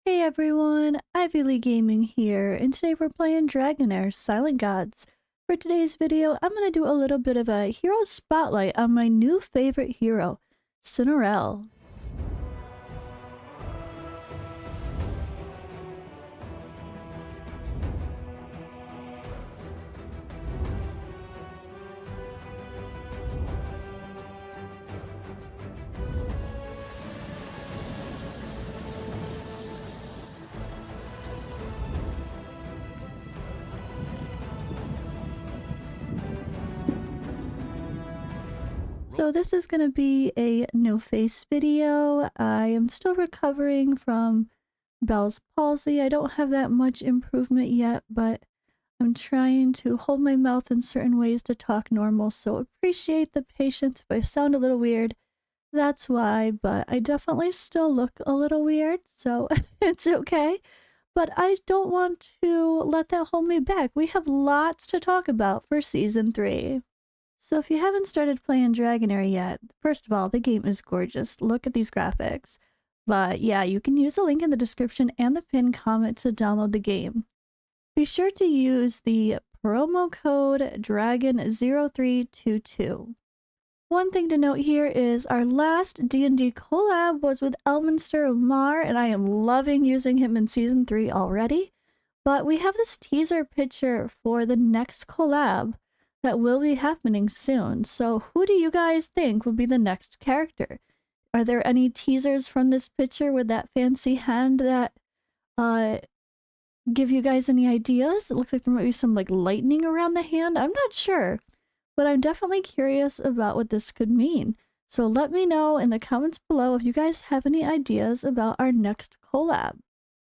Hey everyone, ENDgame here, and today we're playing Dragonheir Silent Gods. For today's video, I'm going to do a little bit of a hero spotlight on my new favorite hero, Synarell. So this is going to be a no-face video. I am still recovering from Bell's palsy. I don't have that much improvement yet, but I'm trying to hold my mouth in certain ways to talk normal, so appreciate the patience if I sound a little weird. That's why, but I definitely still look a little weird, so it's okay. But I don't want to let that hold me back. We have lots to talk about for Season 3. So if you haven't started playing Dragonheir yet, first of all, the game is gorgeous. Look at these graphics. But yeah, you can use the link in the description and the pinned comment to download the game. Be sure to use the promo code DRAGON0322. One thing to note here is our last D&D collab was with Elminster Mar, and I am loving using him in Season 3 already. But we have this teaser picture for the next collab that will be happening soon. So who do you guys think will be the next character? Are there any teasers from this picture with that fancy hand that give you guys any ideas? It looks like there might be some like lightning around the hand. I'm not sure, but I'm definitely curious about what this could mean. So let me know in the comments below if you guys have any ideas about our next collab.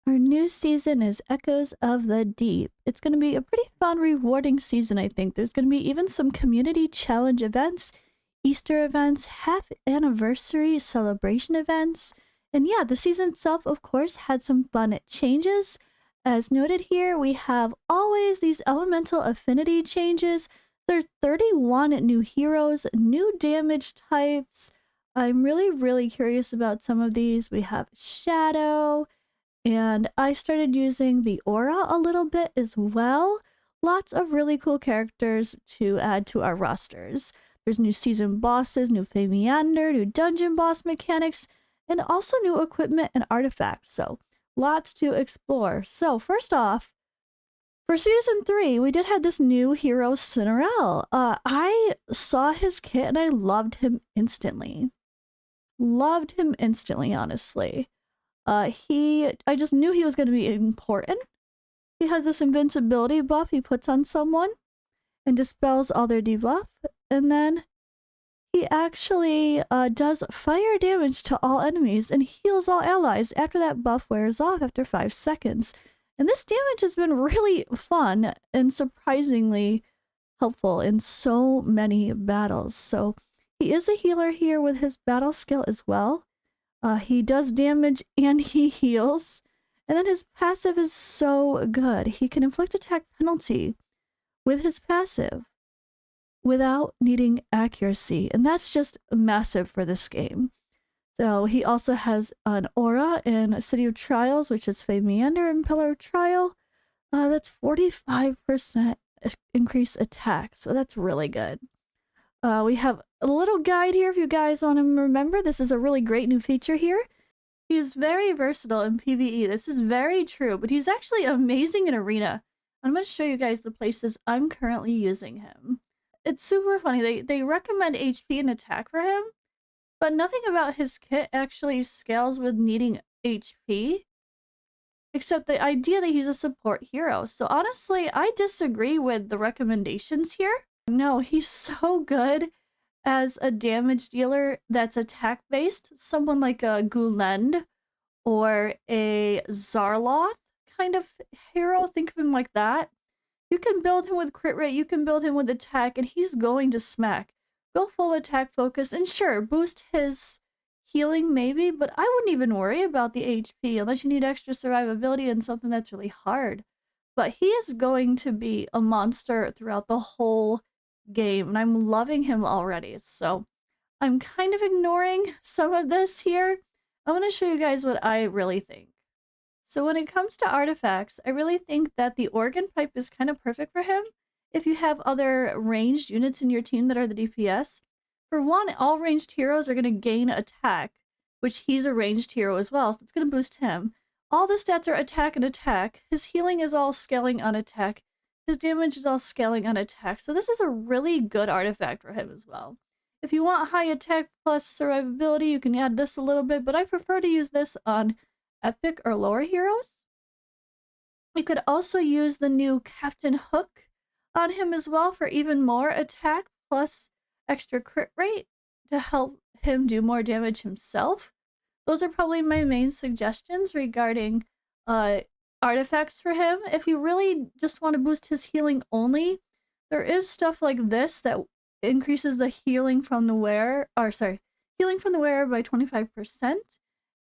Our new season is Echoes of the Deep. It's going to be a pretty fun, rewarding season, I think. There's going to be even some community challenge events, Easter events, half anniversary celebration events. And yeah, the season itself, of course, had some fun changes. As noted here, we have always these elemental affinity changes. There's 31 new heroes, new damage types. I'm really curious about some of these. We have Shadow, and I started using the aura a little bit as well. Lots of really cool characters to add to our rosters. There's new season bosses, new Meander, new dungeon boss mechanics, and also new equipment and artifacts. So lots to explore. So first off, for Season 3, we did have this new hero, Synarell. I saw his kit and I loved him instantly. Loved him instantly, honestly. I just knew he was going to be important. He has this invincibility buff he puts on someone and dispels all their debuff. And then he actually does fire damage to all enemies and heals all allies after that buff wears off after 5 seconds. And this damage has been really fun and surprisingly helpful in so many battles. So he is a healer here with his battle skill as well. He does damage and he heals. And then his passive is so good. He can inflict attack penalty with his passive without needing accuracy. And that's just massive for this game. So he also has an aura in City of Trials, which is Meander and Pillar of Trial. That's 45% increased attack. So that's really good. We have a little guide here if you guys want to remember. This is a really great new feature here. He's very versatile in PvE. This is very true, but he's actually amazing in Arena. I'm going to show you guys the places I'm currently using him. It's super funny. They recommend HP and attack for him, but nothing about his kit actually scales with needing HP, except the idea that he's a support hero. So honestly, I disagree with the recommendations here. No, he's so good as a damage dealer that's attack based. Someone like a Gulend or a Zarloth kind of hero. Think of him like that. You can build him with crit rate, you can build him with attack, and he's going to smack. Go full attack focus, and sure, boost his healing maybe, but I wouldn't even worry about the HP unless you need extra survivability and something that's really hard. But he is going to be a monster throughout the whole game, and I'm loving him already. So I'm kind of ignoring some of this here. I want to show you guys what I really think. So when it comes to artifacts, I really think that the organ pipe is kind of perfect for him. If you have other ranged units in your team that are the DPS, for one, all ranged heroes are going to gain attack, which he's a ranged hero as well, so it's going to boost him. All the stats are attack and attack. His healing is all scaling on attack. His damage is all scaling on attack, so this is a really good artifact for him as well. If you want high attack plus survivability, you can add this a little bit, but I prefer to use this on epic or lower heroes. You could also use the new Captain Hook on him as well for even more attack plus extra crit rate to help him do more damage himself. Those are probably my main suggestions regarding artifacts for him. If you really just want to boost his healing only, there is stuff like this that increases the healing from the wearer, healing from the wearer by 25%.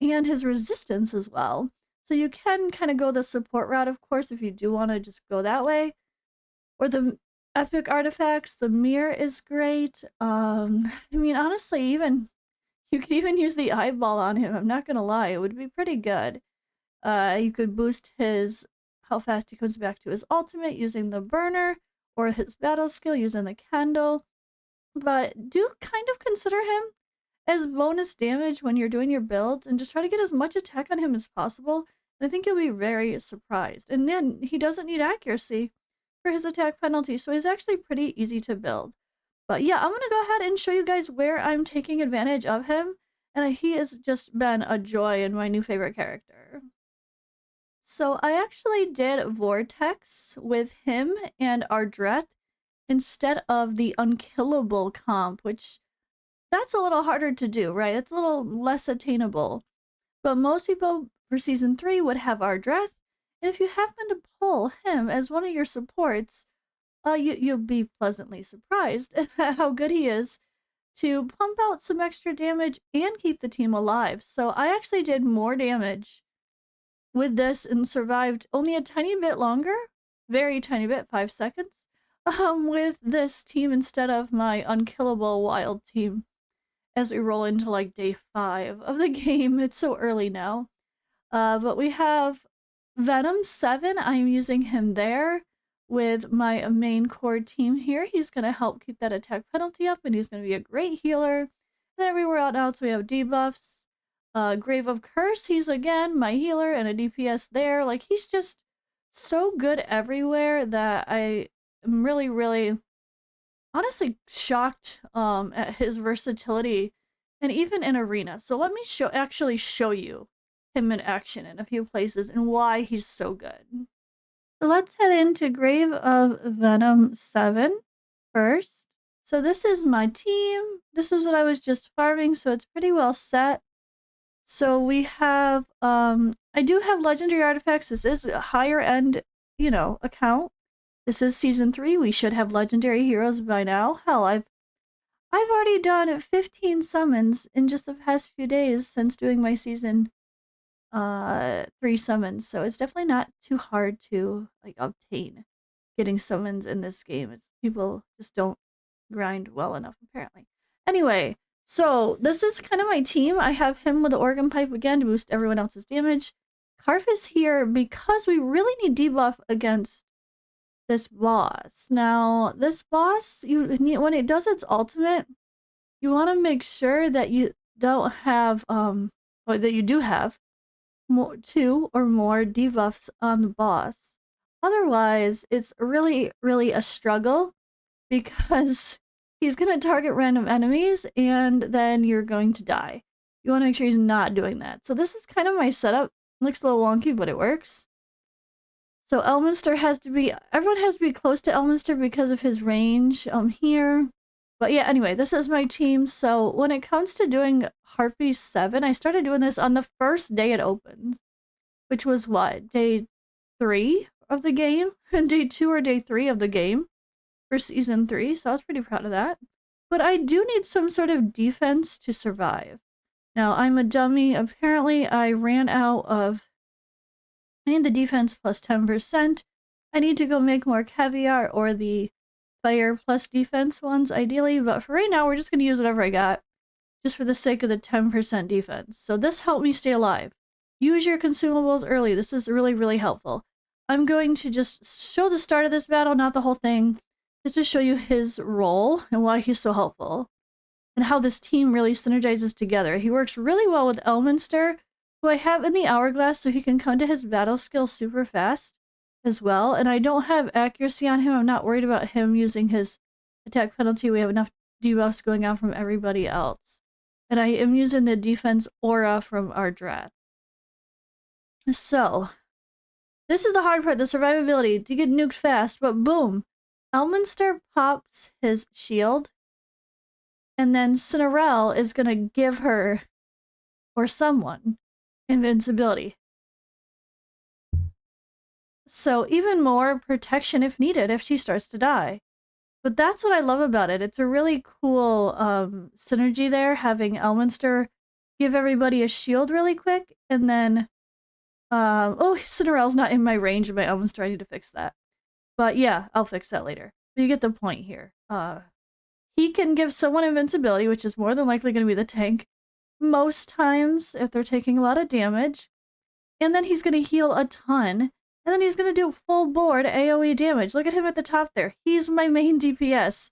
And his resistance as well. So you can kind of go the support route, of course, if you do want to just go that way. Or the epic artifacts, the mirror is great. I mean, honestly, even you could even use the eyeball on him. I'm not gonna lie, it would be pretty good. You could boost how fast he comes back to his ultimate using the burner, or his battle skill using the candle. But do kind of consider him as bonus damage when you're doing your builds, and just try to get as much attack on him as possible. And I think you'll be very surprised. And then he doesn't need accuracy for his attack penalty, so he's actually pretty easy to build. But yeah, I'm gonna go ahead and show you guys where I'm taking advantage of him, and he has just been a joy and my new favorite character. So I actually did Vortex with him and Ardreth instead of the Unkillable comp, which that's a little harder to do, right? It's a little less attainable. But most people for Season 3 would have Ardreth, and if you happen to pull him as one of your supports, you'll be pleasantly surprised at how good he is to pump out some extra damage and keep the team alive. So I actually did more damage with this and survived only a tiny bit longer, very tiny bit, 5 seconds, with this team instead of my Unkillable Wild team. As we roll into like day 5 of the game. It's so early now. But we have Venom 7. I'm using him there with my main core team here. He's going to help keep that attack penalty up, and he's going to be a great healer. And everywhere else we have debuffs. Grave of Curse, he's again my healer and a DPS there. Like, he's just so good everywhere that I am really honestly shocked at his versatility, and even in arena. So let me actually show you him in action in a few places and why he's so good. So let's head into Grave of Venom 7 first. So this is my team. This is what I was just farming, so it's pretty well set. So we have I do have legendary artifacts. This is a higher end, account. This is Season 3. We should have legendary heroes by now. Hell, I've already done 15 summons in just the past few days since doing my Season 3 summons. So it's definitely not too hard to obtain getting summons in this game. People just don't grind well enough, apparently. Anyway, so this is kind of my team. I have him with the organ pipe again to boost everyone else's damage. Karf is here because we really need debuff against this boss. Now, this boss, when it does its ultimate, you want to make sure that you don't have, or that you do have 2 or more debuffs on the boss. Otherwise, it's really a struggle because he's going to target random enemies and then you're going to die. You want to make sure he's not doing that. So this is kind of my setup. It looks a little wonky, but it works. So Elminster everyone has to be close to Elminster because of his range here. But yeah, anyway, this is my team. So when it comes to doing Harpy 7, I started doing this on the first day it opened, which was what, day 3 of the game? And day 2 or day 3 of the game for Season 3, so I was pretty proud of that. But I do need some sort of defense to survive. Now, I'm a dummy. Apparently, I ran out of... I need the defense plus 10%. I need to go make more caviar or the fire plus defense ones, ideally. But for right now, we're just going to use whatever I got, just for the sake of the 10% defense. So this helped me stay alive. use your consumables early. This is really, really helpful. I'm going to just show the start of this battle, not the whole thing, just to show you his role and why he's so helpful, and how this team really synergizes together. He works really well with Elminster, who I have in the Hourglass, so he can come to his battle skill super fast as well. And I don't have accuracy on him. I'm not worried about him using his attack penalty. We have enough debuffs going on from everybody else. And I am using the defense aura from our draft. So, this is the hard part, the survivability, to get nuked fast, but boom! Elminster pops his shield, and then Synarell is gonna give her, or someone, invincibility. So even more protection if needed if she starts to die. But that's what I love about it. It's a really cool synergy there, having Elminster give everybody a shield really quick, and then oh, Synarell's not in my range of my Elminster. I need to fix that. But yeah, I'll fix that later. But you get the point here. He can give someone invincibility, which is more than likely going to be the tank most times if they're taking a lot of damage. And then he's going to heal a ton. And then he's going to do full board AoE damage. Look at him at the top there. He's my main DPS.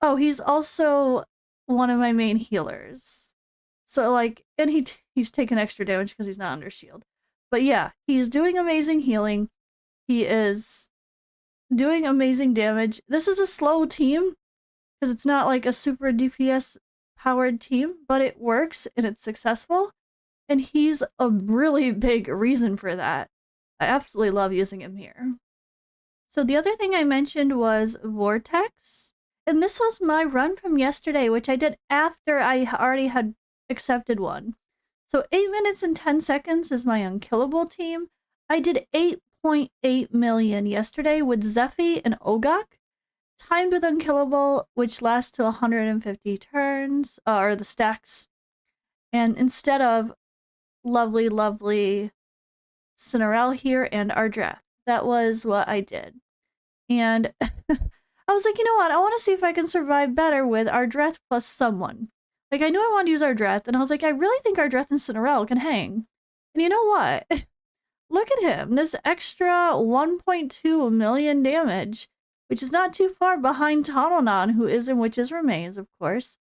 Oh, he's also one of my main healers. So like, and he's taking extra damage because he's not under shield. But yeah, he's doing amazing healing. He is doing amazing damage. This is a slow team because it's not like a super DPS powered team, but it works and it's successful. And he's a really big reason for that. I absolutely love using him here. So the other thing I mentioned was Vortex. And this was my run from yesterday, which I did after I already had accepted one. So 8 minutes and 10 seconds is my unkillable team. I did 8.8 million yesterday with Zephy and Ogok. Timed with unkillable, which lasts to 150 turns, or the stacks. And instead of lovely, lovely Synarell here and our draft. That was what I did. And I was like, you know what? I want to see if I can survive better with our draft plus someone. Like, I knew I wanted to use our draft, and I was like, I really think our draft and Synarell can hang. And you know what? Look at him. This extra 1.2 million damage, which is not too far behind Tanonan, who is in Witch's Remains, of course.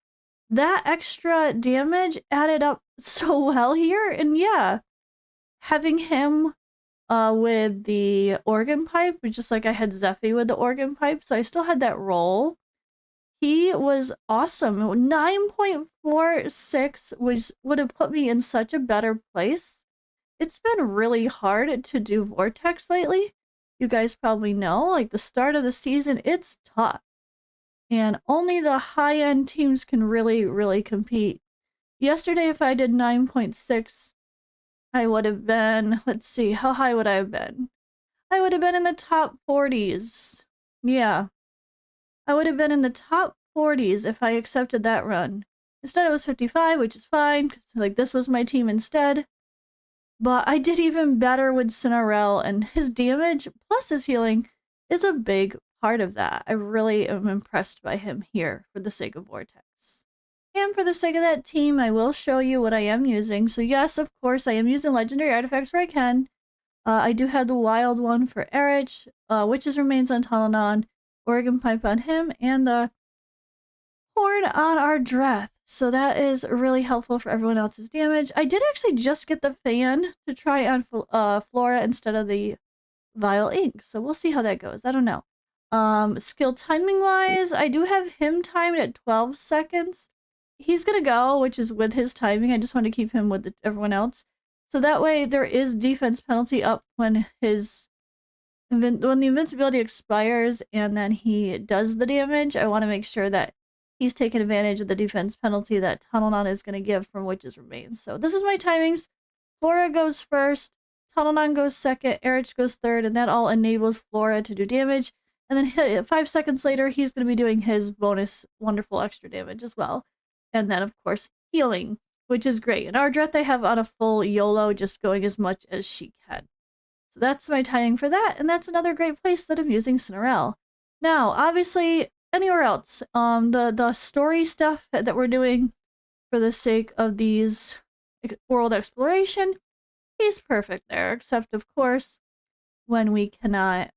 That extra damage added up so well here, and yeah. Having him with the organ pipe, just like I had Zephy with the organ pipe, so I still had that roll. He was awesome. 9.46 would have put me in such a better place. It's been really hard to do Vortex lately. You guys probably know, like the start of the season, it's tough. And only the high-end teams can really, really compete. Yesterday, if I did 9.6, I would have been, let's see, how high would I have been? I would have been in the top 40s. Yeah. I would have been in the top 40s if I accepted that run. Instead it was 55, which is fine, because like this was my team instead. But I did even better with Synarell, and his damage plus his healing is a big part of that. I really am impressed by him here for the sake of Vortex. And for the sake of that team, I will show you what I am using. So yes, of course, I am using legendary artifacts where I can. I do have the wild one for Erich, Witch's Remains on Talonon, Organ Pipe on him, and the horn on our Dreth. So that is really helpful for everyone else's damage. I did actually just get the fan to try on Flora instead of the Vile Ink. So we'll see how that goes. I don't know. Skill timing wise, I do have him timed at 12 seconds. He's gonna go, which is with his timing. I just want to keep him with everyone else. So that way there is defense penalty up when when the invincibility expires and then he does the damage. I want to make sure that he's taking advantage of the defense penalty that Tanonan is going to give from Witch's Remains. So this is my timings. Flora goes first, Tanonan goes second, Erich goes third, and that all enables Flora to do damage. And then 5 seconds later, he's going to be doing his bonus wonderful extra damage as well. And then, of course, healing, which is great. And our Dreth I have on a full YOLO, just going as much as she can. So that's my timing for that, and that's another great place that I'm using Synarell. Now, obviously, anywhere else, the story stuff that we're doing for the sake of these world exploration, he's perfect there, except of course when we cannot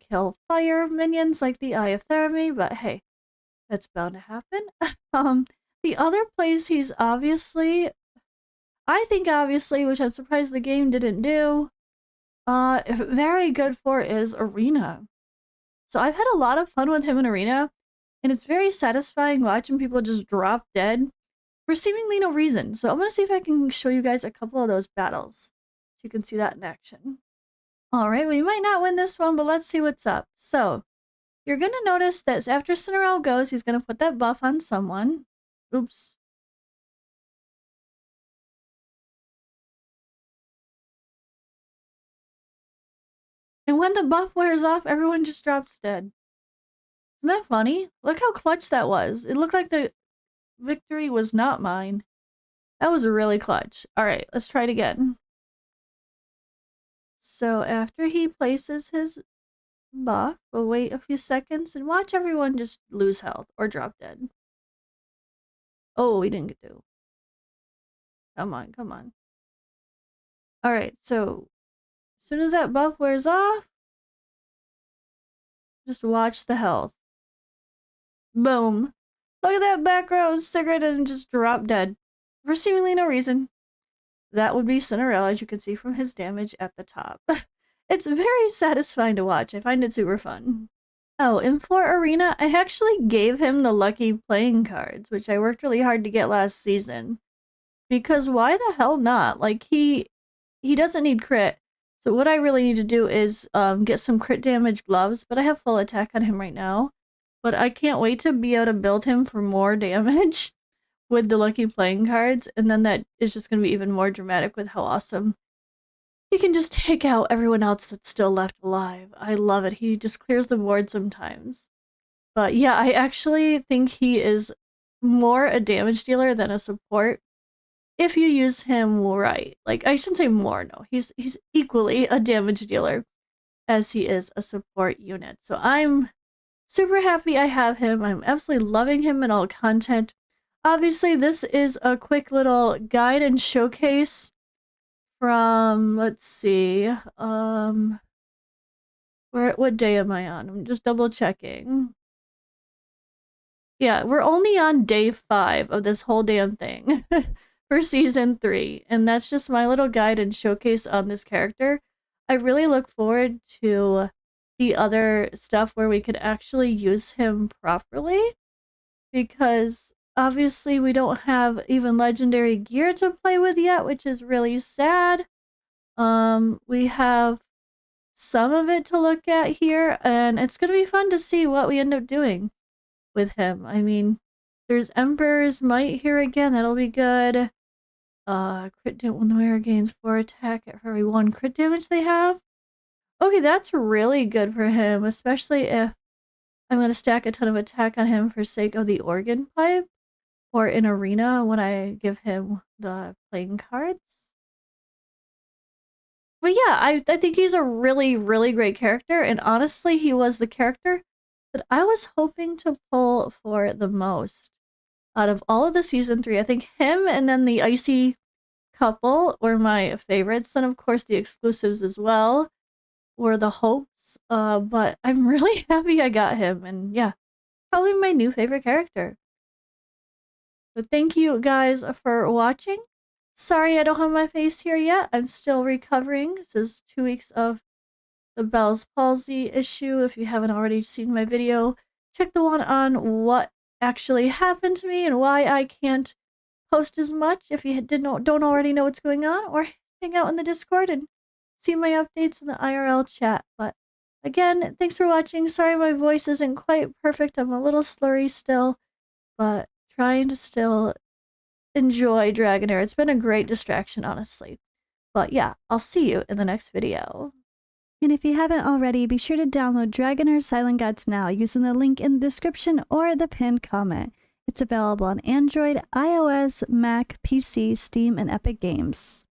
kill fire minions like the Eye of Therapy, but hey, that's bound to happen. The other place he's obviously, I think obviously, which I'm surprised the game didn't do, very good for is Arena. So I've had a lot of fun with him in Arena, and it's very satisfying watching people just drop dead for seemingly no reason. So I'm gonna see if I can show you guys a couple of those battles, so you can see that in action. Alright, we might not win this one, but let's see what's up. So, you're gonna notice that after Synarell goes, he's gonna put that buff on someone. Oops. And when the buff wears off, everyone just drops dead. Isn't that funny? Look how clutch that was. It looked like the victory was not mine. That was really clutch. Alright, let's try it again. So after he places his buff, we'll wait a few seconds and watch everyone just lose health or drop dead. Oh, we didn't do. Come on, come on. Alright, so as soon as that buff wears off, just watch the health. Boom. Look at that back row cigarette and just drop dead. For seemingly no reason. That would be Synarell, as you can see from his damage at the top. It's very satisfying to watch. I find it super fun. Oh, and for Arena, I actually gave him the lucky playing cards, which I worked really hard to get last season. Because why the hell not? Like, he doesn't need crit. So what I really need to do is get some crit damage gloves, but I have full attack on him right now. But I can't wait to be able to build him for more damage with the lucky playing cards, and then that is just going to be even more dramatic with how awesome he can just take out everyone else that's still left alive. I love it. He just clears the board sometimes. But yeah, I actually think he is more a damage dealer than a support if you use him right. Like, I shouldn't say more, no. He's equally a damage dealer as he is a support unit. So I'm super happy I have him. I'm absolutely loving him in all content. Obviously, this is a quick little guide and showcase from, let's see, what day am I on? I'm just double checking. Yeah, we're only on day 5 of this whole damn thing for season 3, and that's just my little guide and showcase on this character. I really look forward to the other stuff where we could actually use him properly, because obviously we don't have even legendary gear to play with yet, which is really sad. We have some of it to look at here, and it's gonna be fun to see what we end up doing with him. I mean, there's Emperor's Might here again, that'll be good. Crit damage gains 4 attack for every 1 crit damage they have. Okay, that's really good for him, especially if I'm gonna stack a ton of attack on him for sake of the organ pipe, or in Arena when I give him the playing cards. But yeah, I think he's a really, really great character, and honestly, he was the character that I was hoping to pull for the most out of all of the season 3. I think him and then the Icy couple were my favorites. Then, of course, the exclusives as well were the hopes. But I'm really happy I got him, and yeah, probably my new favorite character. But thank you guys for watching. Sorry I don't have my face here yet. I'm still recovering. This is 2 weeks of the Bell's palsy issue. If you haven't already seen my video, check the one on what actually happened to me and why I can't post as much if you don't already know what's going on, or hang out in the Discord and see my updates in the IRL chat. But again, thanks for watching. Sorry my voice isn't quite perfect. I'm a little slurry still, but trying to still enjoy Dragonheir. It's been a great distraction, honestly. But yeah, I'll see you in the next video. And if you haven't already, be sure to download Dragonheir Silent Guides now using the link in the description or the pinned comment. It's available on Android, iOS, Mac, PC, Steam, and Epic Games.